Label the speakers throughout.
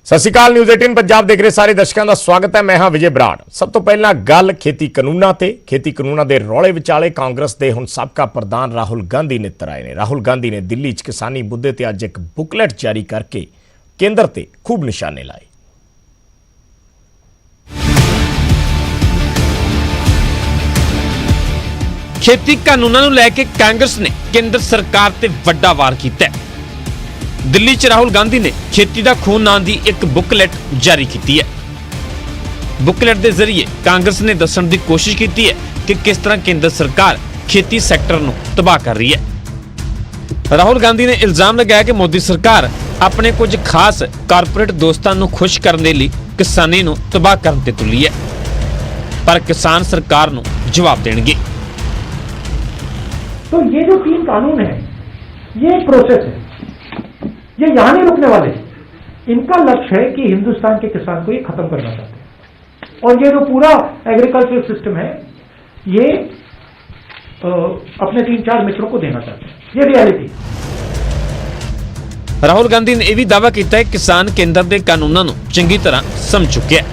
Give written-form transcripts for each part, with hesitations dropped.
Speaker 1: सत श्री अकाल। न्यूज़ 18 पंजाब देख रहे सारे दर्शकों का स्वागत है। मैं हाँ विजय बराड़। सब तो पहला गल खेती कानूनां ते खेती कानूनां दे रौले विचाले कांग्रेस के हुण साबका प्रधान राहुल गांधी नित्तर आए ने। राहुल गांधी ने दिल्ली च किसानी मुद्दे ते अज एक बुकलेट जारी करके केंद्र ते खूब निशाने लाए।
Speaker 2: खेती कानूनां नूं लैके कांग्रेस ने केंद्र सरकार ते वड्डा वार कीता है। दिल्ली च राहुल गांधी ने खेती दा खून नां दी एक बुकलेट जारी की है। बुकलेट के जरिए कांग्रेस ने दस्सण दी कोशिश की है कि किस तरह केंद्र सरकार खेती सैक्टर नूं तबाह कर रही है। राहुल गांधी ने इल्जाम लगाया कि मोदी सरकार अपने कुछ खास कारपोरेट दोस्तों नूं खुश करने लई किसानी नूं तबाह करन ते तुली है, पर किसान सरकार नूं जवाब देणगे।
Speaker 3: तो ये जो 3 कानून है, ये एक प्रोसेस है, ये यहां नहीं रुकने वाले। इनका लक्ष्य है कि हिंदुस्तान के किसान को ये खत्म करना चाहते हैं। और ये जो पूरा एग्रीकल्चर सिस्टम है, ये अपने 3-4 मित्रों को देना चाहते हैं। ये रियलिटी।
Speaker 2: राहुल गांधी ने यह भी दावा किया है कि किसान केंद्र के कानूनों नूं चंगी तरह समझ चुके हैं।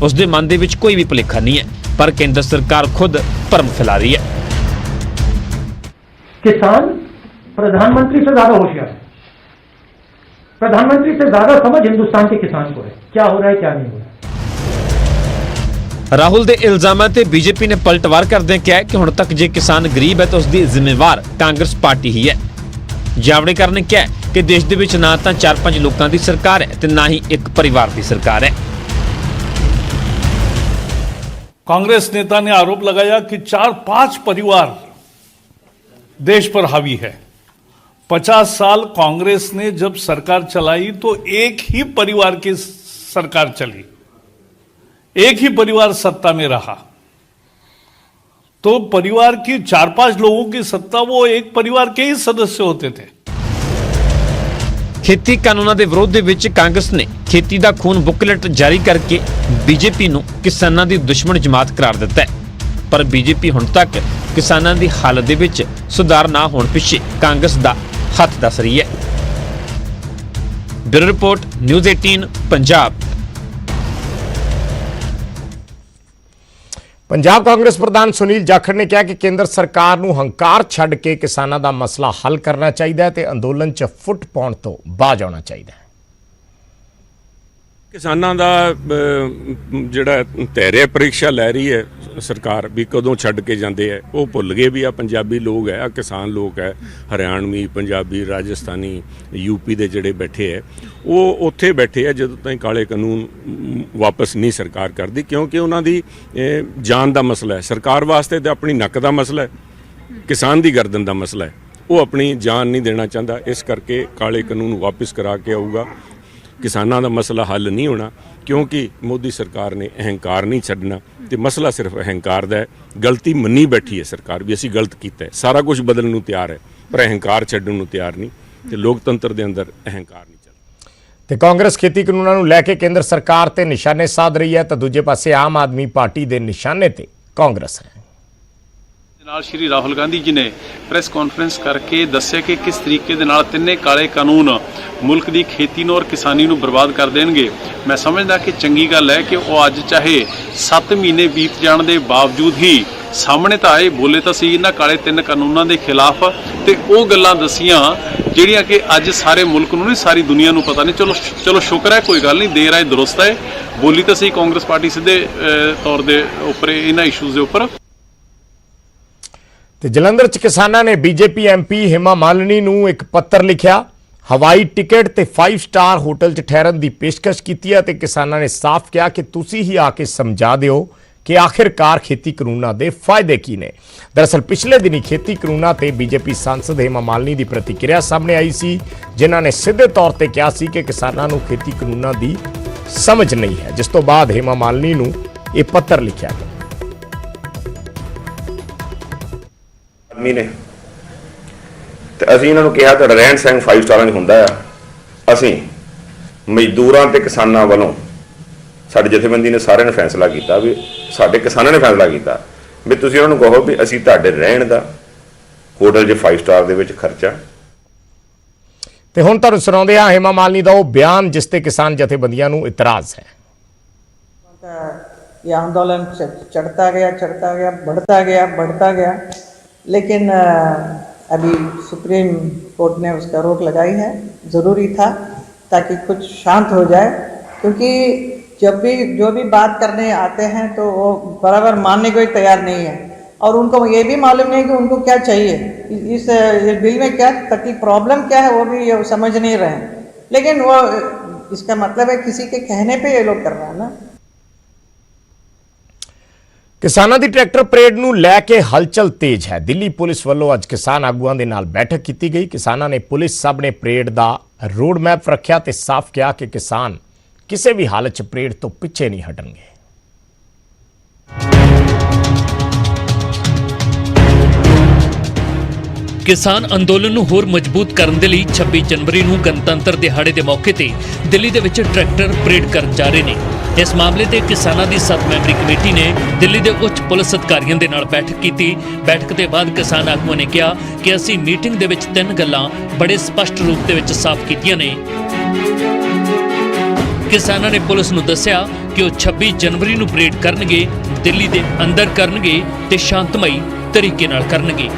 Speaker 2: उसके मन दे विच कोई भी भुलेखा नहीं है, पर केंद्र सरकार खुद भरम फैला रही है।
Speaker 3: किसान प्रधानमंत्री से ज्यादा होशियार है। प्रधानमंत्री से ज्यादा समझ हिंदुस्तान के किसान को है, क्या हो रहा है क्या नहीं हो रहा है।
Speaker 2: राहुल के इल्जामों से बीजेपी ने पलटवार करदे कहा कि हुण तक जे किसान गरीब है तो उसकी जिम्मेवार कांग्रेस पार्टी ही है। जावड़ेकर ने कहा कि देश दे विच ना तां 4-5 लोगों की सरकार है ते ना ही एक परिवार की सरकार है।
Speaker 4: कांग्रेस नेता ने आरोप लगाया कि 4-5 परिवार देश पर हावी है। 50 साल कांग्रेस ने जब सरकार चलाई तो एक ही परिवार की सरकार चली, एक ही परिवार सत्ता में रहा। तो परिवार की 4-5 लोगों की सत्ता, वो एक परिवार के ही सदस्य होते थे।
Speaker 2: खेती कानूनों के विरोध दे विच कांग्रेस ने खेती दा खून बुकलेट जारी करके बीजेपी नूं किसानां दी दुश्मन जमात करार दिता है। पर बीजेपी हुण तक किसानां दी हालत दे विच सुधार ना होण पिछे कांग्रेस दा हथ दस रही है। Bureau report, news 18 Punjab.
Speaker 1: Punjab Congress प्रधान सुनील जाखड़ ने कहा कि केंद्र सरकार नूं हंकार छड्ड के किसानां दा मसला हल करना चाहिए ते अंदोलन च फुट पाउण तों बाज आउणा चाहिए।
Speaker 5: किसानां दा जिहड़ा धैर्य परीक्षा लै रही है सरकार भी कदों छड्ड के जांदे है, वो भुल गए भी आ पंजाबी लोग है, आ किसान लोग है, हरियाणवी, पंजाबी, राजस्थानी, यूपी दे जिहड़े बैठे है वो उत्थे बैठे है जदों ताईं काले कानून वापस नहीं सरकार करदी, क्योंकि उन्हां दी जान दा मसला है। सरकार वास्ते तो अपनी नक दा मसला है, किसान दी गर्दन दा मसला है। वो अपनी जान नहीं देना चाहता, इस करके काले कानून वापस करा के आऊगा। किसानां दा मसला हल नहीं होना, क्योंकि मोदी सरकार ने अहंकार नहीं छड्डना ते मसला सिर्फ अहंकार दा है। गलती मन्नी बैठी है सरकार भी, असीं गलत कीता है, सारा कुछ बदलण नूं तैयार है, पर अहंकार छड्डण नूं तैयार नहीं ते लोकतंत्र दे अंदर अहंकार नहीं चलदा।
Speaker 1: ते कांग्रेस खेती कानूनां नूं लैके केंद्र सरकार ते निशाने साध रही है, तो दूजे पासे आम आदमी पार्टी दे निशाने ते कांग्रेस है।
Speaker 6: ਨਾਲ ਸ਼੍ਰੀ ਰਾਹੁਲ ਗਾਂਧੀ ਜੀ ਨੇ ਪ੍ਰੈਸ ਕਾਨਫਰੰਸ ਕਰਕੇ ਦੱਸਿਆ ਕਿ ਕਿਸ ਤਰੀਕੇ ਦੇ ਨਾਲ ਤਿੰਨੇ ਕਾਲੇ ਕਾਨੂੰਨ ਮੁਲਕ ਦੀ ਖੇਤੀ ਨੂੰ ਔਰ ਕਿਸਾਨੀ ਨੂੰ ਬਰਬਾਦ ਕਰ ਦੇਣਗੇ। ਮੈਂ ਸਮਝਦਾ ਕਿ ਚੰਗੀ ਗੱਲ ਹੈ ਕਿ ਉਹ ਅੱਜ ਚਾਹੇ 7 ਮਹੀਨੇ ਬੀਤ ਜਾਣ ਦੇ ਬਾਵਜੂਦ ਹੀ ਸਾਹਮਣੇ ਤਾਂ ਆਏ, ਬੋਲੇ ਤਾਂ ਸੀ ਇਹਨਾਂ ਕਾਲੇ 3 ਕਾਨੂੰਨਾਂ ਦੇ ਖਿਲਾਫ ਤੇ ਉਹ ਗੱਲਾਂ ਦਸੀਆਂ ਜਿਹੜੀਆਂ ਕਿ ਅੱਜ ਸਾਰੇ ਮੁਲਕ ਨੂੰ ਨਹੀਂ ਸਾਰੀ ਦੁਨੀਆ ਨੂੰ ਪਤਾ ਨਹੀਂ। ਚਲੋ ਸ਼ੁਕਰ ਹੈ, ਕੋਈ ਗੱਲ ਨਹੀਂ, ਦੇਰ ਆਏ ਦਰੁਸਤ ਹੈ। ਬੋਲੀ ਤਾਂ ਸਹੀ ਕਾਂਗਰਸ ਪਾਰਟੀ ਸਿੱਧੇ ਤੌਰ ਦੇ ਉੱਪਰ ਇਹਨਾਂ ਇਸ਼ੂਜ਼ ਦੇ ਉੱਪਰ।
Speaker 1: ਤੇ ਜਲੰਧਰ ਚ ਕਿਸਾਨਾਂ ਨੇ ਬੀਜੇਪੀ ਐਮਪੀ ਹਿਮਾ ਮਾਲਿਨੀ ਨੂੰ ਇੱਕ ਪੱਤਰ ਲਿਖਿਆ, ਹਵਾਈ ਟਿਕਟ ਤੇ 5 ਸਟਾਰ ਹੋਟਲ ਚ ਠਹਿਰਨ ਦੀ ਪੇਸ਼ਕਸ਼ ਕੀਤੀ ਹੈ ਤੇ ਕਿਸਾਨਾਂ ਨੇ ਸਾਫ਼ ਕਿਹਾ ਕਿ ਤੁਸੀਂ ਹੀ ਆ ਕੇ ਸਮਝਾ ਦਿਓ ਕਿ ਆਖਿਰਕਾਰ खेती ਕਾਨੂੰਨਾਂ ਦੇ ਫਾਇਦੇ ਕੀ ਨੇ। ਦਰਅਸਲ ਪਿਛਲੇ ਦਿਨੀ खेती ਕਾਨੂੰਨਾਂ ਤੇ ਬੀਜੇਪੀ ਸਾਂਸਦ ਹਿਮਾ ਮਾਲਿਨੀ ਦੀ ਪ੍ਰਤੀਕਿਰਿਆ ਸਾਹਮਣੇ ਆਈ ਸੀ, ਜਿਨ੍ਹਾਂ ਨੇ ਸਿੱਧੇ ਤੌਰ ਤੇ ਕਿਹਾ ਸੀ ਕਿ ਕਿਸਾਨਾਂ ਨੂੰ खेती ਕਾਨੂੰਨਾਂ ਦੀ ਸਮਝ ਨਹੀਂ ਹੈ, ਜਿਸ ਤੋਂ ਬਾਅਦ ਹਿਮਾ ਮਾਲਿਨੀ ਨੂੰ ਇਹ ਪੱਤਰ ਲਿਖਿਆ ਗਿਆ।
Speaker 7: ने ते असीं इन्हां नूं कहा तुहाडा रहन सहन 5 स्टारां च हुंदा आ। असीं मजदूरां ते किसानां वालों साडी जथेबंदी ने सारिਆਂ ने फैसला किया भी साडे किसानां ने फैसला किया भी तुसीं उन्हां नूं कहो भी असीं तुहाडे रहण दा होटल 'च 5 स्टार दे विच खर्चा
Speaker 1: ਤੇ ਹੁਣ ਤੁਹਾਨੂੰ ਸੁਣਾਉਂਦੇ ਹਾਂ ਹੇਮਾ ਮਾਲਿਨੀ ਦਾ ਉਹ ਬਿਆਨ ਜਿਸ ਤੇ ਕਿਸਾਨ ਜਥੇਬੰਦੀਆਂ ਨੂੰ ਇਤਰਾਜ਼ ਹੈ।
Speaker 8: ये आंदोलन चढ़ता गया बढ़ता गया लेकिन अभी सुप्रीम कोर्ट ने उसका रोक लगाई है। ज़रूरी था ताकि कुछ शांत हो जाए, क्योंकि जब भी जो भी बात करने आते हैं तो वो बराबर मानने को ही तैयार नहीं है और उनको ये भी मालूम नहीं कि उनको क्या चाहिए, इस बिल में क्या तकलीफ प्रॉब्लम क्या है वो भी ये समझ नहीं रहे हैं। लेकिन वो इसका मतलब है किसी के कहने पे ये लोग कर रहे हैं ना।
Speaker 1: ਕਿਸਾਨਾਂ ਦੀ ਟਰੈਕਟਰ ਪਰੇਡ ਨੂੰ ਲੈ ਕੇ ਹਲਚਲ ਤੇਜ਼ ਹੈ। ਦਿੱਲੀ ਪੁਲਿਸ ਵੱਲੋਂ ਅੱਜ ਕਿਸਾਨ ਆਗੂਆਂ ਦੇ ਨਾਲ ਬੈਠਕ ਕੀਤੀ ਗਈ। ਕਿਸਾਨਾਂ ਨੇ ਪੁਲਿਸ ਸਾਹਮਣੇ ਪਰੇਡ ਦਾ ਰੋਡ ਮੈਪ ਰੱਖਿਆ ਤੇ ਸਾਫ਼ ਕਿਹਾ ਕਿ ਕਿਸਾਨ ਕਿਸੇ ਵੀ ਹਾਲਤ 'ਚ ਪਰੇਡ ਤੋਂ ਪਿੱਛੇ ਨਹੀਂ ਹਟਣਗੇ।
Speaker 9: ਕਿਸਾਨ ਅੰਦੋਲਨ ਨੂੰ ਹੋਰ ਮਜ਼ਬੂਤ ਕਰਨ ਦੇ ਲਈ 26 ਜਨਵਰੀ ਨੂੰ ਗਣਤੰਤਰ ਦਿਹਾੜੇ ਦੇ ਮੌਕੇ ਤੇ ਦਿੱਲੀ ਦੇ ਵਿੱਚ ਟਰੈਕਟਰ ਪਰੇਡ ਕਰਨ ਜਾ ਰਹੇ ਨੇ। ਇਸ ਮਾਮਲੇ ਤੇ ਕਿਸਾਨਾਂ ਦੀ 7 ਮੈਂਬਰੀ ਕਮੇਟੀ ਨੇ ਦਿੱਲੀ ਦੇ ਉੱਚ ਪੁਲਿਸ ਅਧਿਕਾਰੀਆਂ ਦੇ ਨਾਲ ਬੈਠਕ ਕੀਤੀ। ਬੈਠਕ ਦੇ ਬਾਅਦ ਕਿਸਾਨ ਆਗੂਆਂ ਨੇ ਕਿਹਾ ਕਿ ਅਸੀਂ ਮੀਟਿੰਗ ਦੇ ਵਿੱਚ 3 ਗੱਲਾਂ ਬੜੇ ਸਪਸ਼ਟ ਰੂਪ ਦੇ ਵਿੱਚ ਸਾਫ਼ ਕੀਤੀਆਂ ਨੇ। ਕਿਸਾਨਾਂ ਨੇ ਪੁਲਿਸ ਨੂੰ ਦੱਸਿਆ ਕਿ ਉਹ 26 ਜਨਵਰੀ ਨੂੰ ਪਰੇਡ ਕਰਨਗੇ, ਦਿੱਲੀ ਦੇ ਅੰਦਰ ਕਰਨਗੇ ਤੇ ਸ਼ਾਂਤਮਈ ਤਰੀਕੇ ਨਾਲ ਕਰਨਗੇ।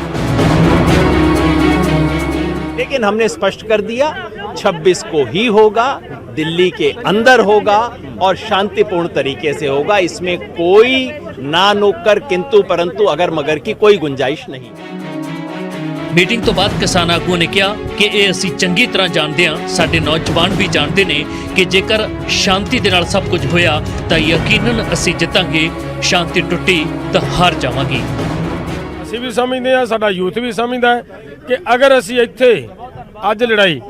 Speaker 10: लेकिन हमने स्पष्ट कर दिया 26 को ही होगा, दिल्ली के अंदर होगा और शांतिपूर्ण तरीके से होगा। इसमें कोई ना नोकर किंतु परंतु अगर मगर की कोई गुंजाइश नहीं।
Speaker 9: ਮੀਟਿੰਗ ਤੋਂ ਬਾਅਦ ਕਿਸਾਨ ਆਗੂਆਂ ਨੇ ਕਿਹਾ ਕਿ ਇਹ ਅਸੀਂ ਚੰਗੀ ਤਰ੍ਹਾਂ ਜਾਣਦੇ ਹਾਂ, ਸਾਡੇ ਨੌਜਵਾਨ ਵੀ ਜਾਣਦੇ ਨੇ ਕਿ ਜੇਕਰ ਸ਼ਾਂਤੀ ਦੇ ਨਾਲ ਸਭ ਕੁਝ ਹੋਇਆ ਤਾਂ ਯਕੀਨਨ ਅਸੀਂ ਜਿੱਤਾਂਗੇ, ਸ਼ਾਂਤੀ ਟੁੱਟੀ ਤਾਂ ਹਾਰ ਜਾਵਾਂਗੇ।
Speaker 11: ਅਸੀਂ ਵੀ ਸਮਝਦੇ ਹਾਂ, ਸਾਡਾ ਯੂਥ ਵੀ ਸਮਝਦਾ ਹੈ ਕਿ ਅਗਰ ਅਸੀਂ ਇੱਥੇ ਅੱਜ ਲੜਾਈ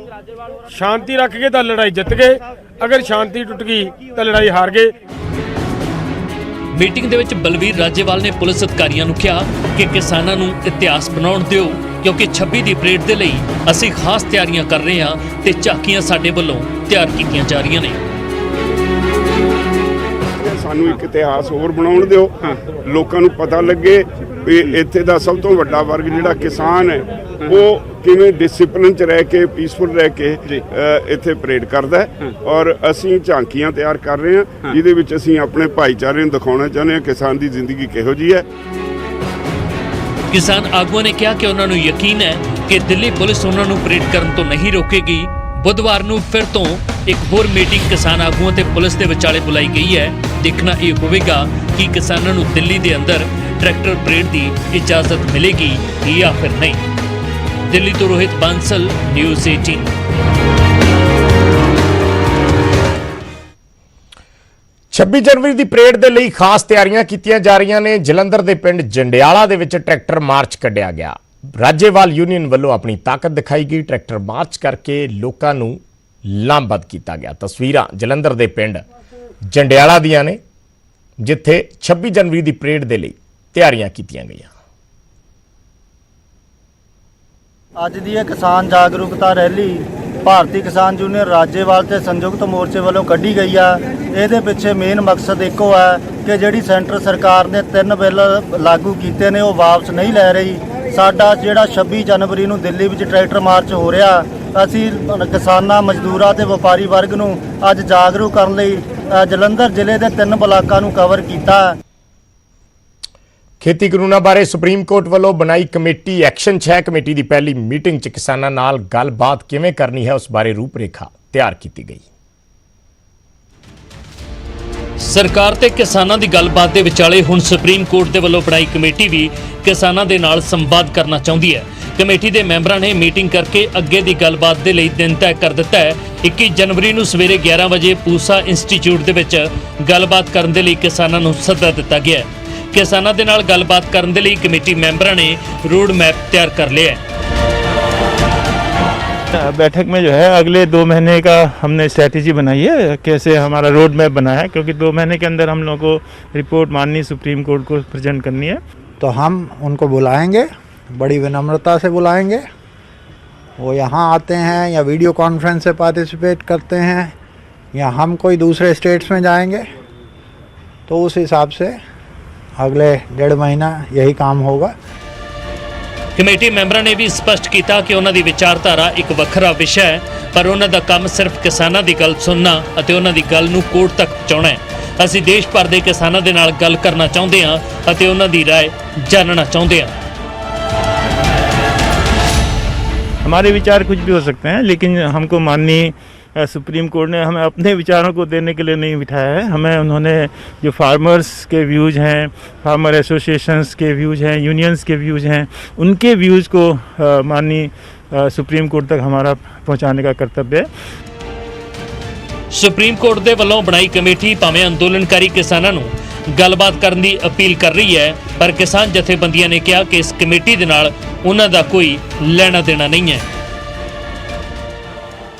Speaker 11: ਸ਼ਾਂਤੀ ਰੱਖ ਕੇ ਤਾਂ ਲੜਾਈ ਜਿੱਤ ਗਏ, ਅਗਰ ਸ਼ਾਂਤੀ ਟੁੱਟ ਗਈ ਤਾਂ ਲੜਾਈ ਹਾਰ ਗਏ।
Speaker 9: ਮੀਟਿੰਗ ਦੇ ਵਿੱਚ ਬਲਵੀਰ ਰਾਜੇਵਾਲ ਨੇ ਪੁਲਿਸ ਅਧਿਕਾਰੀਆਂ ਨੂੰ ਕਿਹਾ ਕਿ ਕਿਸਾਨਾਂ ਨੂੰ ਇਤਿਹਾਸ ਬਣਾਉਣ ਦਿਓ, ਕਿਉਂਕਿ 26 ਦੀ ਪਰੇਡ ਦੇ ਲਈ ਅਸੀਂ ਖਾਸ ਤਿਆਰੀਆਂ ਕਰ ਰਹੇ ਹਾਂ ਤੇ ਝਾਕੀਆਂ ਸਾਡੇ ਵੱਲੋਂ ਤਿਆਰ ਕੀਤੀਆਂ ਜਾ ਰਹੀਆਂ ਨੇ।
Speaker 12: ਸਾਨੂੰ ਇੱਕ ਇਤਿਹਾਸ ਹੋਰ ਬਣਾਉਣ ਦਿਓ, ਲੋਕਾਂ ਨੂੰ ਪਤਾ ਲੱਗੇ ਵੀ ਇੱਥੇ ਦਾ ਸਭ ਤੋਂ ਵੱਡਾ ਵਰਗ ਜਿਹੜਾ ਕਿਸਾਨ ਹੈ ਉਹ ਕਿਵੇਂ ਡਿਸਪਲਿਨ 'ਚ ਰਹਿ ਕੇ ਪੀਸਫੁਲ ਰਹਿ ਕੇ ਇੱਥੇ ਪਰੇਡ ਕਰਦਾ ਹੈ। ਔਰ ਅਸੀਂ ਝਾਂਕੀਆਂ ਤਿਆਰ ਕਰ ਰਹੇ ਹਾਂ ਜਿਹਦੇ ਵਿੱਚ ਅਸੀਂ ਆਪਣੇ ਭਾਈਚਾਰੇ ਨੂੰ ਦਿਖਾਉਣਾ ਚਾਹੁੰਦੇ ਹਾਂ ਕਿਸਾਨ ਦੀ ਜ਼ਿੰਦਗੀ ਕਿਹੋ ਜਿਹੀ ਹੈ।
Speaker 9: ਕਿਸਾਨ ਆਗੂਆਂ ਨੇ ਕਿਹਾ ਕਿ ਉਹਨਾਂ ਨੂੰ ਯਕੀਨ ਹੈ ਕਿ ਦਿੱਲੀ ਪੁਲਿਸ ਉਹਨਾਂ ਨੂੰ ਪਰੇਡ ਕਰਨ ਤੋਂ ਨਹੀਂ ਰੋਕੇਗੀ। ਬੁੱਧਵਾਰ ਨੂੰ ਫਿਰ ਤੋਂ ਇੱਕ ਹੋਰ ਮੀਟਿੰਗ ਕਿਸਾਨ ਆਗੂਆਂ ਤੇ ਪੁਲਿਸ ਦੇ ਵਿਚਾਲੇ ਬੁਲਾਈ ਗਈ ਹੈ। ਦੇਖਣਾ ਇਹ ਹੋਵੇਗਾ ਕਿ ਕਿਸਾਨਾਂ ਨੂੰ ਦਿੱਲੀ ਦੇ ਅੰਦਰ ਟਰੈਕਟਰ ਪਰੇਡ ਦੀ ਇਜਾਜ਼ਤ ਮਿਲੇਗੀ ਜਾਂ ਫਿਰ ਨਹੀਂ। ਦਿੱਲੀ ਤੋਂ ਰੋਹਿਤ ਬਾਂਸਲ, ਨਿਊਜ਼ 18।
Speaker 1: 26 ਜਨਵਰੀ ਦੀ ਪਰੇਡ ਦੇ ਲਈ ਖਾਸ ਤਿਆਰੀਆਂ ਕੀਤੀਆਂ ਜਾ ਰਹੀਆਂ ਨੇ। ਜਲੰਧਰ ਦੇ ਪਿੰਡ ਜੰਡਿਆਲਾ ਦੇ ਵਿੱਚ ਟਰੈਕਟਰ ਮਾਰਚ ਕੱਢਿਆ ਗਿਆ। ਰਾਜੇਵਾਲ ਯੂਨੀਅਨ ਵੱਲੋਂ ਆਪਣੀ ਤਾਕਤ ਦਿਖਾਈ ਗਈ। ਟਰੈਕਟਰ ਮਾਰਚ ਕਰਕੇ ਲੋਕਾਂ ਨੂੰ ਲਾਮਬੱਧ ਕੀਤਾ ਗਿਆ। ਤਸਵੀਰਾਂ ਜਲੰਧਰ ਦੇ ਪਿੰਡ ਜੰਡਿਆਲਾ ਦੀਆਂ ਨੇ ਜਿੱਥੇ 26 ਜਨਵਰੀ ਦੀ ਪਰੇਡ ਦੇ ਲਈ ਤਿਆਰੀਆਂ ਕੀਤੀਆਂ ਗਈਆਂ।
Speaker 13: ਅੱਜ ਦੀ ਇਹ ਕਿਸਾਨ ਜਾਗਰੂਕਤਾ ਰੈਲੀ ਭਾਰਤੀ ਕਿਸਾਨ ਯੂਨੀਅਨ ਰਾਜੇਵਾਲ ਤੇ ਸੰਯੁਕਤ ਮੋਰਚੇ ਵੱਲੋਂ ਕੱਢੀ ਗਈ ਆ। ਇਹਦੇ ਪਿੱਛੇ ਮੇਨ ਮਕਸਦ ਇੱਕੋ ਹੈ ਕਿ ਜਿਹੜੀ ਸੈਂਟਰ ਸਰਕਾਰ ਨੇ 3 ਬਿੱਲ ਲਾਗੂ ਕੀਤੇ ਨੇ ਉਹ ਵਾਪਸ ਨਹੀਂ ਲੈ ਰਹੀ। ਸਾਡਾ ਜਿਹੜਾ 26 ਜਨਵਰੀ ਨੂੰ ਦਿੱਲੀ ਵਿੱਚ ਟਰੈਕਟਰ ਮਾਰਚ ਹੋ ਰਿਹਾ, ਅਸੀਂ ਕਿਸਾਨਾਂ, ਮਜ਼ਦੂਰਾਂ ਤੇ ਵਪਾਰੀ ਵਰਗ ਨੂੰ ਅੱਜ ਜਾਗਰੂਕ ਕਰਨ ਲਈ ਜਲੰਧਰ ਜ਼ਿਲ੍ਹੇ ਦੇ 3 ਬਲਾਕਾਂ ਨੂੰ ਕਵਰ ਕੀਤਾ।
Speaker 1: ਖੇਤੀ ਕਾਨੂੰਨਾਂ ਬਾਰੇ ਸੁਪਰੀਮ ਕੋਰਟ ਵੱਲੋਂ ਬਣਾਈ ਕਮੇਟੀ ਐਕਸ਼ਨ 'ਚ ਹੈ। ਕਮੇਟੀ ਦੀ ਪਹਿਲੀ ਮੀਟਿੰਗ 'ਚ ਕਿਸਾਨਾਂ ਨਾਲ ਗੱਲਬਾਤ ਕਿਵੇਂ ਕਰਨੀ ਹੈ ਉਸ ਬਾਰੇ ਰੂਪਰੇਖਾ ਤਿਆਰ ਕੀਤੀ ਗਈ।
Speaker 9: ਸਰਕਾਰ ਤੇ ਕਿਸਾਨਾਂ ਦੀ ਗੱਲਬਾਤ ਦੇ ਵਿਚਾਲੇ ਹੁਣ ਸੁਪਰੀਮ ਕੋਰਟ ਦੇ ਵੱਲੋਂ ਬਣਾਈ ਕਮੇਟੀ ਵੀ ਕਿਸਾਨਾਂ ਦੇ ਨਾਲ ਸੰਵਾਦ ਕਰਨਾ ਚਾਹੁੰਦੀ ਹੈ। ਕਮੇਟੀ ਦੇ ਮੈਂਬਰਾਂ ਨੇ ਮੀਟਿੰਗ ਕਰਕੇ ਅੱਗੇ ਦੀ ਗੱਲਬਾਤ ਦੇ ਲਈ ਦਿਨ ਤੈਅ ਕਰ ਦਿੱਤਾ ਹੈ। 21 ਜਨਵਰੀ ਨੂੰ ਸਵੇਰੇ 11 ਵਜੇ ਪੂਸਾ ਇੰਸਟੀਚਿਊਟ ਦੇ ਵਿੱਚ ਗੱਲਬਾਤ ਕਰਨ ਦੇ ਲਈ ਕਿਸਾਨਾਂ ਨੂੰ ਸੱਦਾ ਦਿੱਤਾ ਗਿਆ ਹੈ। किसानों के नाल गलबात करने के लिए कमेटी मेंबरों ने रोड मैप तैयार कर लिया है।
Speaker 14: बैठक में जो है अगले 2 महीने का हमने स्ट्रैटेजी बनाई है, कैसे हमारा रोड मैप बना है, क्योंकि 2 महीने के अंदर हम लोगों को रिपोर्ट माननी सुप्रीम कोर्ट को प्रेजेंट करनी है।
Speaker 15: तो हम उनको बुलाएंगे, बड़ी विनम्रता से बुलाएंगे। वो यहाँ आते हैं या वीडियो कॉन्फ्रेंस से पार्टिसिपेट करते हैं या हम कोई दूसरे स्टेट्स में जाएंगे, तो उस हिसाब से अगले 1.5 महीना यही काम होगा।
Speaker 9: कमेटी मैंबरों ने भी स्पष्ट किया कि उन्होंने विचारधारा एक वखरा विषय है। ਪਰ ਉਹਨਾਂ ਦਾ ਕੰਮ ਸਿਰਫ ਕਿਸਾਨਾਂ ਦੀ ਗੱਲ ਸੁਣਨਾ ਅਤੇ ਉਹਨਾਂ ਦੀ ਗੱਲ ਨੂੰ ਕੋਰਟ ਤੱਕ ਪਹੁੰਚਾਉਣਾ ਹੈ। ਅਸੀਂ ਦੇਸ਼ ਭਰ ਦੇ ਕਿਸਾਨਾਂ ਦੇ ਨਾਲ ਗੱਲ ਕਰਨਾ ਚਾਹੁੰਦੇ ਹਾਂ ਅਤੇ ਉਹਨਾਂ ਦੀ ਰਾਏ ਜਾਣਨਾ ਚਾਹੁੰਦੇ ਹਾਂ।
Speaker 14: हमारे विचार कुछ भी हो सकते हैं, लेकिन हमको माननीय सुप्रीम कोर्ट ने हमें अपने विचारों को देने के लिए नहीं बिठाया है। हमें उन्होंने जो फार्मर्स के व्यूज़ हैं, फार्मर एसोसिएशंस के व्यूज़ हैं, यूनियंस के व्यूज़ हैं, उनके व्यूज़ को माननीय सुप्रीम कोर्ट तक हमारा पहुंचाने का कर्तव्य है।
Speaker 9: ਸੁਪਰੀਮ ਕੋਰਟ ਦੇ ਵੱਲੋਂ ਬਣਾਈ ਕਮੇਟੀ ਭਾਵੇਂ ਅੰਦੋਲਨਕਾਰੀ ਕਿਸਾਨਾਂ ਨੂੰ ਗੱਲਬਾਤ ਕਰਨ ਦੀ ਅਪੀਲ ਕਰ ਰਹੀ ਹੈ, ਪਰ ਕਿਸਾਨ ਜਥੇਬੰਦੀਆਂ ਨੇ ਕਿਹਾ ਕਿ ਇਸ ਕਮੇਟੀ ਦੇ ਨਾਲ ਉਹਨਾਂ ਦਾ ਕੋਈ ਲੈਣਾ ਦੇਣਾ नहीं है।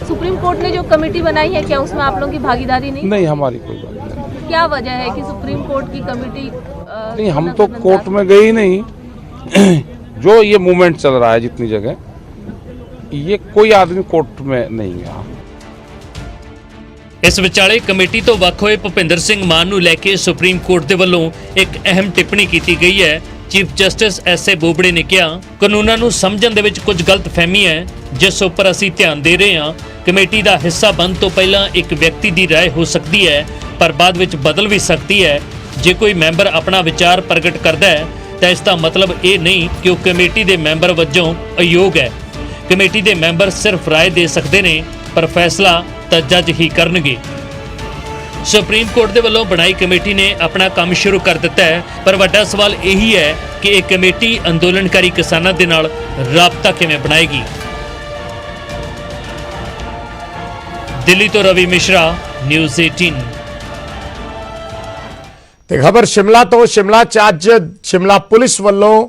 Speaker 16: सुप्रीम कोर्ट ने जो कमेटी बनाई है, क्या उसमें आप लोगों की भागीदारी नहीं?
Speaker 17: हमारी कोई भागीदारी नहीं।
Speaker 16: क्या वजह है कि सुप्रीम कोर्ट की कमेटी
Speaker 17: नहीं, हम तो कोर्ट में गए ही नहीं। जो ये मूवमेंट चल रहा है जितनी जगह, ये कोई आदमी कोर्ट में नहीं गया।
Speaker 9: ਇਸ ਵਿਚਾਲੇ ਕਮੇਟੀ ਤੋਂ ਵੱਖ ਹੋਏ ਭੁਪਿੰਦਰ ਸਿੰਘ ਮਾਨ ਨੂੰ ਲੈ ਕੇ ਸੁਪਰੀਮ ਕੋਰਟ ਦੇ ਵੱਲੋਂ ਇੱਕ ਅਹਿਮ ਟਿੱਪਣੀ ਕੀਤੀ ਗਈ ਹੈ। Chief justice ਐਸ.ਏ. ਬੋਬੜੇ ਨੇ ਕਿਹਾ, ਕਾਨੂੰਨਾਂ ਨੂੰ ਸਮਝਣ ਦੇ ਵਿੱਚ ਕੁਝ ਗਲਤਫਹਿਮੀ ਹੈ, ਜਿਸ ਉੱਪਰ ਅਸੀਂ ਧਿਆਨ ਦੇ ਰਹੇ ਹਾਂ। ਕਮੇਟੀ ਦਾ ਹਿੱਸਾ ਬਣਨ ਤੋਂ ਪਹਿਲਾਂ ਇੱਕ ਵਿਅਕਤੀ ਦੀ ਰਾਏ ਹੋ ਸਕਦੀ ਹੈ, ਪਰ ਬਾਅਦ ਵਿੱਚ ਬਦਲ ਵੀ ਸਕਦੀ ਹੈ। ਜੇ ਕੋਈ ਮੈਂਬਰ ਆਪਣਾ ਵਿਚਾਰ ਪ੍ਰਗਟ ਕਰਦਾ ਹੈ ਤਾਂ ਇਸ ਦਾ ਮਤਲਬ ਇਹ ਨਹੀਂ ਕਿ ਉਹ ਕਮੇਟੀ ਦੇ ਮੈਂਬਰ ਵਜੋਂ ਅਯੋਗ ਹੈ। ਕਮੇਟੀ ਦੇ ਮੈਂਬਰ ਸਿਰਫ ਰਾਏ ਦੇ ਸਕਦੇ ਨੇ, ਪਰ ਫੈਸਲਾ ਤਾਂ ਜੱਜ ਹੀ ਕਰਨਗੇ। ਸੁਪਰੀਮ ਕੋਰਟ ਦੇ ਵੱਲੋਂ ਬਣਾਈ ਕਮੇਟੀ ਨੇ ਆਪਣਾ ਕੰਮ ਸ਼ੁਰੂ ਕਰ ਦਿੱਤਾ ਹੈ, ਪਰ ਵੱਡਾ ਸਵਾਲ ਇਹੀ ਹੈ ਕਿ ਇਹ ਕਮੇਟੀ ਅੰਦੋਲਨਕਾਰੀ ਕਿਸਾਨਾਂ ਦੇ ਨਾਲ ਰਾਬਤਾ ਕਿਵੇਂ ਬਣਾਏਗੀ। ਦਿੱਲੀ ਤੋਂ ਰਵੀ ਮਿਸ਼ਰਾ, ਨਿਊਜ਼ 18।
Speaker 1: ਤੇ ਖਬਰ ਸ਼ਿਮਲਾ ਤੋਂ। ਸ਼ਿਮਲਾ 'ਚ ਅੱਜ ਸ਼ਿਮਲਾ ਪੁਲਿਸ ਵੱਲੋਂ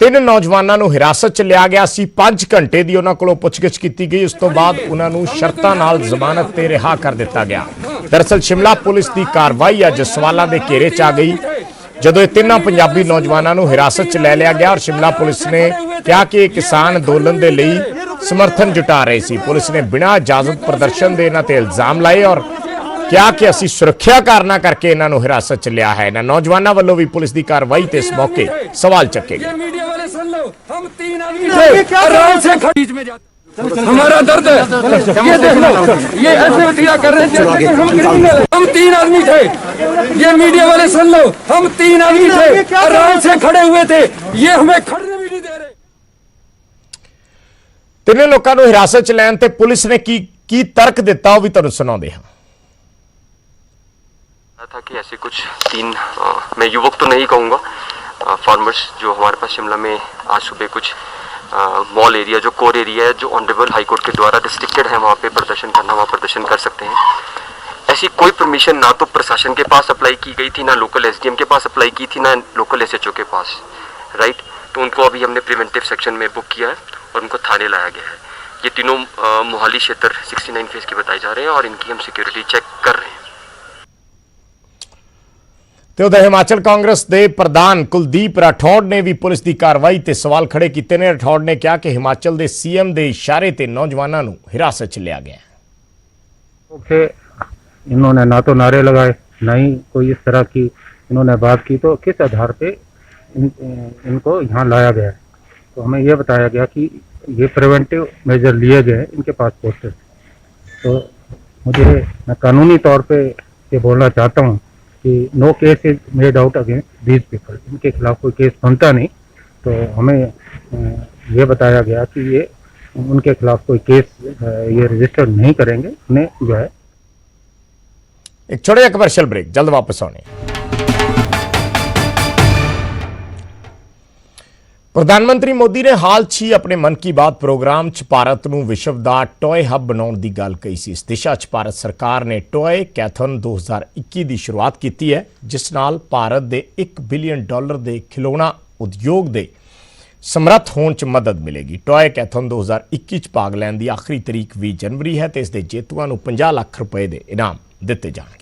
Speaker 1: 3 ਨੌਜਵਾਨਾਂ ਨੂੰ ਹਿਰਾਸਤ 'ਚ ਲਿਆ ਗਿਆ ਸੀ। 5 ਘੰਟੇ ਦੀ ਉਹਨਾਂ ਕੋਲੋਂ ਪੁੱਛਗਿੱਛ ਕੀਤੀ ਗਈ। ਉਸ ਤੋਂ ਬਾਅਦ ਉਹਨਾਂ ਨੂੰ ਸ਼ਰਤਾਂ ਨਾਲ ਜ਼ਮਾਨਤ ਤੇ ਰਿਹਾ ਕਰ ਦਿੱਤਾ ਗਿਆ। ਦਰਅਸਲ ਸ਼ਿਮਲਾ ਪੁਲਿਸ ਦੀ ਕਾਰਵਾਈ ਅੱਜ ਸਵਾਲਾਂ ਦੇ ਘੇਰੇ 'ਚ ਆ ਗਈ, ਜਦੋਂ ਇਹ 3 ਪੰਜਾਬੀ ਨੌਜਵਾਨਾਂ ਨੂੰ ਹਿਰਾਸਤ 'ਚ ਲੈ ਲਿਆ ਗਿਆ ਔਰ ਸ਼ਿਮਲਾ ਪੁਲਿਸ ਨੇ ਕਿਹਾ ਕਿ ਇਹ ਕਿਸਾਨ ਅੰਦੋਲਨ ਦੇ ਲਈ ਸਮਰਥਨ ਜੁਟਾ ਰਹੇ ਸੀ। ਪੁਲਿਸ ਨੇ ਬਿਨਾਂ ਇਜਾਜ਼ਤ ਪ੍ਰਦਰਸ਼ਨ ਦੇ ਇਹਨਾਂ ਤੇ ਇਲਜ਼ਾਮ ਲਾਏ ਔਰ ਕਿਹਾ ਕਿ ਅਸੀਂ ਸੁਰੱਖਿਆ ਕਾਰਨਾਂ ਕਰਕੇ ਇਹਨਾਂ ਨੂੰ ਹਿਰਾਸਤ 'ਚ ਲਿਆ ਹੈ। ਇਹਨਾਂ ਨੌਜਵਾਨਾਂ ਵੱਲੋਂ ਵੀ ਪੁਲਿਸ ਦੀ ਕਾਰਵਾਈ ਤੇ ਇਸ ਮੌਕੇ ਸਵਾਲ ਚੱਕੇ ਗਏ।
Speaker 18: हमारा दर्द है, ये देख लो, ये ऐसे हत्या कर रहे थे, हम क्रिमिनल, हम 3 आदमी थे। ये मीडिया वाले सुन लो, हम 3 आदमी थे, आराम से खड़े हुए थे, ये हमें खड़ने भी नहीं दे रहे।
Speaker 1: ਤਿੰਨੇ ਲੋਕਾਂ ਨੂੰ ਹਿਰਾਸਤ 'ਚ ਲੈਣ ਤੇ ਪੁਲਿਸ ਨੇ ਕੀ ਤਰਕ ਦਿੱਤਾ ਉਹ ਵੀ ਤੁਹਾਨੂੰ ਸੁਣਾਉਂਦੇ ਹਾਂ।
Speaker 19: था कि ऐसे कुछ 3 मैं युवक तो नहीं कहूँगा, फार्मर्स जो हमारे पास शिमला में आज सुबह कुछ मॉल एरिया जो कोर एरिया है, जो ऑनरेबल हाई कोर्ट के द्वारा रिस्ट्रिक्टेड है, वहाँ पे प्रदर्शन करना, वहाँ प्रदर्शन कर सकते हैं। ऐसी कोई परमिशन ना तो प्रशासन के पास अप्लाई की गई थी, ना लोकल एसडीएम के पास अप्लाई की थी, ना लोकल एसएचओ के पास, राइट। तो उनको अभी हमने प्रिवेंटिव सेक्शन में बुक किया है और उनको थाने लाया गया है। ये तीनों मोहाली क्षेत्र 69 फेज के बताए जा रहे हैं और इनकी हम सिक्योरिटी चेक कर रहे हैं।
Speaker 1: ਤੇ ਉਧਰ ਹਿਮਾਚਲ ਕਾਂਗਰਸ ਦੇ ਪ੍ਰਧਾਨ ਕੁਲਦੀਪ ਰਾਠੌੜ ਨੇ ਵੀ ਪੁਲਿਸ ਦੀ ਕਾਰਵਾਈ ਤੇ ਸਵਾਲ ਖੜੇ ਕੀਤੇ ਨੇ। ਰਾਠੌੜ ਨੇ ਕਿਹਾ ਕਿ ਹਿਮਾਚਲ ਦੇ ਸੀਐਮ ਦੇ ਇਸ਼ਾਰੇ ਤੇ ਨੌਜਵਾਨਾਂ ਨੂੰ ਹਿਰਾਸਤ 'ਚ ਲਿਆ ਗਿਆ है।
Speaker 20: इन्होंने ना तो नारे लगाए, ना ही कोई इस तरह की इन्होंने बात की, तो किस आधार पे इनको यहाँ लाया गया है। तो हमें यह बताया गया कि ये प्रिवेंटिव मेजर लिए गए इनके पासपोर्ट से। तो मुझे मैं कानूनी तौर पे ये बोलना चाहता हूँ कि no case is made out against these people. इनके खिलाफ कोई केस बनता नहीं। तो हमें ये बताया गया कि ये उनके खिलाफ कोई केस ये रजिस्टर नहीं करेंगे। उन्हें जो है
Speaker 1: एक छोटे कमर्शियल ब्रेक, जल्द वापस आने। ਪ੍ਰਧਾਨਮੰਤਰੀ ਮੋਦੀ ਨੇ ਹਾਲ 'ਚ ਹੀ ਆਪਣੇ ਮਨ ਕੀ ਬਾਤ ਪ੍ਰੋਗਰਾਮ 'ਚ ਭਾਰਤ ਨੂੰ ਵਿਸ਼ਵ ਦਾ ਟੌਏ ਹੱਬ ਬਣਾਉਣ ਦੀ ਗੱਲ ਕਹੀ ਸੀ। ਇਸ ਦਿਸ਼ਾ 'ਚ ਭਾਰਤ ਸਰਕਾਰ ਨੇ ਟੌਏ ਕੈਥਨ 2021 ਦੀ ਸ਼ੁਰੂਆਤ ਕੀਤੀ ਹੈ, ਜਿਸ ਨਾਲ ਭਾਰਤ ਦੇ $1 ਬਿਲੀਅਨ ਦੇ ਖਿਲੌਣਾ ਉਦਯੋਗ ਦੇ ਸਮਰੱਥ ਹੋਣ 'ਚ ਮਦਦ ਮਿਲੇਗੀ। ਟੌਏ ਕੈਥਨ 2021 'ਚ ਭਾਗ ਲੈਣ ਦੀ ਆਖਰੀ ਤਰੀਕ 20 ਜਨਵਰੀ ਹੈ ਤੇ ਇਸ ਦੇ ਜੇਤੂਆਂ ਨੂੰ 50 ਲੱਖ ਰੁਪਏ ਦੇ ਇਨਾਮ ਦਿੱਤੇ ਜਾਣਗੇ।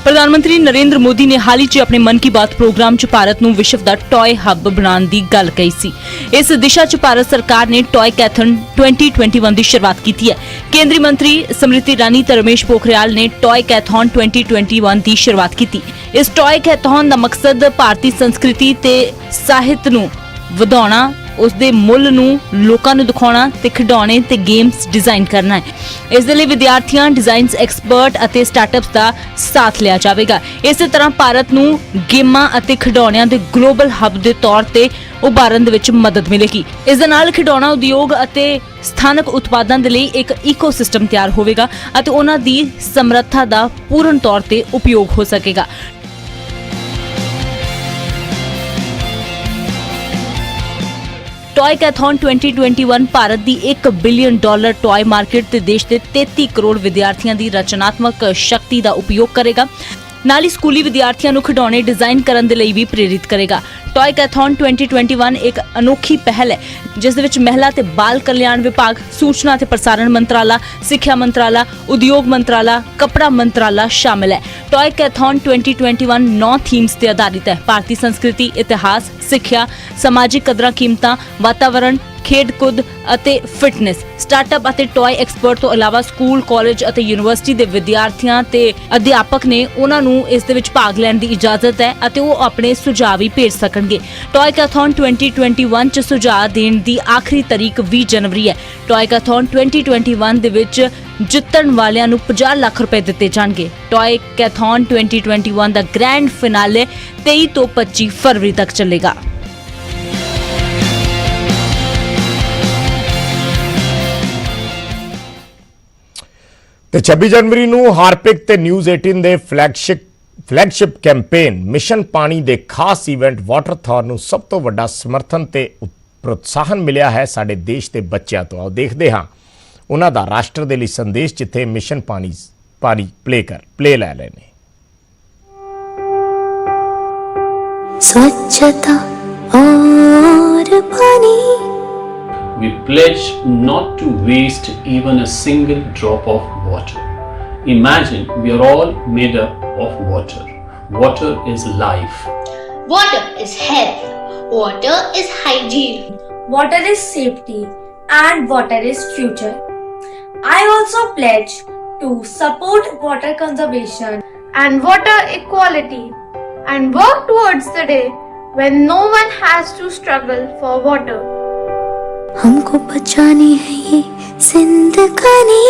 Speaker 21: प्रधानमंत्री नरेंद्र मोदी ने हाल ही 'ਚ अपने मन की बात प्रोग्राम 'ਚ ਭਾਰਤ ਨੂੰ ਵਿਸ਼ਵ ਦਾ ਟੌਏ ਹੱਬ ਬਣਾਉਣ ਦੀ ਗੱਲ ਕਹੀ ਸੀ। ਇਸ ਦਿਸ਼ਾ 'ਚ ਭਾਰਤ ਸਰਕਾਰ ਨੇ ਟੌਏ ਕੈਥਨ 2021 ਦੀ ਸ਼ੁਰੂਆਤ ਕੀਤੀ ਹੈ। ਕੇਂਦਰੀ ਮੰਤਰੀ ਸਮ੍ਰਿਤੀ ਇਰਾਨੀ ਤੇ ਰਮੇਸ਼ ਪੋਖਰਿਆਲ ਨੇ ਟੌਏ ਕੈਥਨ 2021 ਦੀ ਸ਼ੁਰੂਆਤ ਕੀਤੀ। ਇਸ ਟੌਏ ਕੈਥਨ ਦਾ ਮਕਸਦ ਭਾਰਤੀ ਸੰਸਕ੍ਰਿਤੀ ਤੇ ਸਾਹਿਤ ਨੂੰ ਵਧਾਉਣਾ, ਉਸ ਦੇ ਮੁੱਲ ਨੂੰ ਲੋਕਾਂ ਨੂੰ ਦਿਖਾਉਣਾ ਤੇ ਖਿਡੌਣੇ ਤੇ ਗੇਮਸ ਡਿਜ਼ਾਈਨ ਕਰਨਾ ਹੈ। ਇਸ ਦੇ ਲਈ ਵਿਦਿਆਰਥੀਆਂ, ਡਿਜ਼ਾਈਨਸ ਐਕਸਪਰਟ ਅਤੇ ਸਟਾਰਟਅਪਸ ਦਾ ਸਾਥ ਲਿਆ ਜਾਵੇਗਾ। ਇਸੇ ਤਰ੍ਹਾਂ ਭਾਰਤ ਨੂੰ ਗੇਮਾਂ ਅਤੇ ਖਿਡੌਣਿਆਂ ਦੇ ਗਲੋਬਲ ਹੱਬ ਦੇ ਤੌਰ ਤੇ ਉਭਾਰਨ ਦੇ ਵਿੱਚ ਮਦਦ ਮਿਲੇਗੀ। ਇਸ ਦੇ ਨਾਲ ਖਿਡੌਣਾ ਉਦਯੋਗ ਅਤੇ ਸਥਾਨਕ ਉਤਪਾਦਾਂ ਦੇ ਲਈ ਇੱਕ ਇਕੋਸਿਸਟਮ ਤਿਆਰ ਹੋਵੇਗਾ ਅਤੇ ਉਹਨਾਂ ਦੀ ਸਮਰੱਥਾ ਦਾ ਪੂਰਨ ਤੌਰ ਤੇ ਉਪਯੋਗ ਹੋ ਸਕੇਗਾ। ਟੌਏ ਕੈਥਨ 2021 ਭਾਰਤ ਦੀ $1 ਬਿਲੀਅਨ ਟੌਏ ਮਾਰਕੀਟ ਤੇ ਦੇਸ਼ ਦੇ 33 ਕਰੋੜ ਵਿਦਿਆਰਥੀਆਂ ਦੀ ਰਚਨਾਤਮਕ ਸ਼ਕਤੀ ਦਾ ਉਪਯੋਗ ਕਰੇਗਾ। ਨਾਲ ਹੀ ਸਕੂਲੀ ਵਿਦਿਆਰਥੀਆਂ ਨੂੰ ਖਿਡੌਣੇ ਡਿਜ਼ਾਈਨ ਕਰਨ ਦੇ ਲਈ ਵੀ ਪ੍ਰੇਰਿਤ ਕਰੇਗਾ। ਟੌਏ ਕੈਥਨ 2021 ਇੱਕ ਅਨੋਖੀ ਪਹਿਲ ਹੈ ਜਿਸ ਦੇ ਵਿੱਚ ਮਹਿਲਾ ਤੇ ਬਾਲ ਕਲਿਆਣ ਵਿਭਾਗ, ਸੂਚਨਾ ਤੇ ਪ੍ਰਸਾਰਣ ਮੰਤਰਾਲਾ, ਸਿੱਖਿਆ ਮੰਤਰਾਲਾ, ਉਦਯੋਗ ਮੰਤਰਾਲਾ, ਕੱਪੜਾ ਮੰਤਰਾਲਾ ਸ਼ਾਮਿਲ ਹੈ। ਟੌਏ ਕੈਥਨ 2021 9 ਥੀਮਸ ਤੇ ਆਧਾਰਿਤ ਹੈ। ਭਾਰਤੀ ਸੰਸਕ੍ਰਿਤੀ, ਇਤਿਹਾਸ, ਸਿੱਖਿਆ, ਸਮਾਜਿਕ ਕਦਰਾਂ ਕੀਮਤਾਂ, ਵਾਤਾਵਰਣ, ਖੇਡ ਕੁੱਦ ਅਤੇ ਫਿਟਨੈਸ, ਸਟਾਰਟਅਪ ਅਤੇ ਟੌਏ ਐਕਸਪਰਟ ਤੋਂ ਇਲਾਵਾ ਸਕੂਲ, ਕਾਲਜ ਅਤੇ ਯੂਨੀਵਰਸਿਟੀ ਦੇ ਵਿਦਿਆਰਥੀਆਂ ਤੇ ਅਧਿਆਪਕ ਨੇ ਉਹਨਾਂ ਨੂੰ ਇਸ ਦੇ ਵਿੱਚ ਭਾਗ ਲੈਣ ਦੀ ਇਜਾਜ਼ਤ ਹੈ ਅਤੇ ਉਹ ਆਪਣੇ ਸੁਝਾਅ ਵੀ ਭੇਜ ਸਕਣਗੇ। ਟੌਏ ਕੈਥਨ 2021 ਚ ਸੁਝਾਅ ਦੇਣ ਦੀ ਆਖਰੀ ਤਾਰੀਖ 20 ਜਨਵਰੀ ਹੈ। ਟੌਏ ਕੈਥਨ 2021 ਦੇ ਵਿੱਚ ਜਿੱਤਣ ਵਾਲਿਆਂ ਨੂੰ 50 ਲੱਖ ਰੁਪਏ ਦਿੱਤੇ ਜਾਣਗੇ। ਟੌਏ ਕੈਥਨ 2021 ਦਾ ਗ੍ਰੈਂਡ ਫਿਨਾਲੇ 23 ਤੋਂ 25 ਫਰਵਰੀ ਤੱਕ ਚੱਲੇਗਾ।
Speaker 1: ਤੇ 26 ਜਨਵਰੀ ਨੂੰ ਹਾਰਪਿਕ ਤੇ ਨਿਊਜ਼ 18 ਦੇ ਫਲੈਗਸ਼ਿਪ ਕੈਂਪੇਨ ਮਿਸ਼ਨ ਪਾਣੀ ਦੇ ਖਾਸ ਇਵੈਂਟ ਵਾਟਰਥੌਨ ਨੂੰ ਸਭ ਤੋਂ ਵੱਡਾ ਸਮਰਥਨ ਤੇ ਪ੍ਰੋਤਸਾਹਨ ਮਿਲਿਆ ਹੈ ਸਾਡੇ ਦੇਸ਼ ਦੇ ਬੱਚਿਆਂ ਤੋਂ। ਆਓ ਦੇਖਦੇ ਹਾਂ ਉਹਨਾਂ ਦਾ ਰਾਸ਼ਟਰ ਦੇ ਲਈ ਸੰਦੇਸ਼, ਜਿੱਥੇ ਮਿਸ਼ਨ ਪਾਣੀ ਪਲੇ ਲੈ ਰਹੇ ਨੇ।
Speaker 22: स्वच्छता और पानी।
Speaker 23: We pledge not to waste even a single drop of water. Imagine we are all made up of water. Water is life.
Speaker 22: Water is health. Water is hygiene.
Speaker 24: Water is safety and water is future. I also pledge to support water conservation
Speaker 25: and water equality and work towards the day when no one has to struggle for water.
Speaker 22: हमको बचानी है ये जिंदगानी।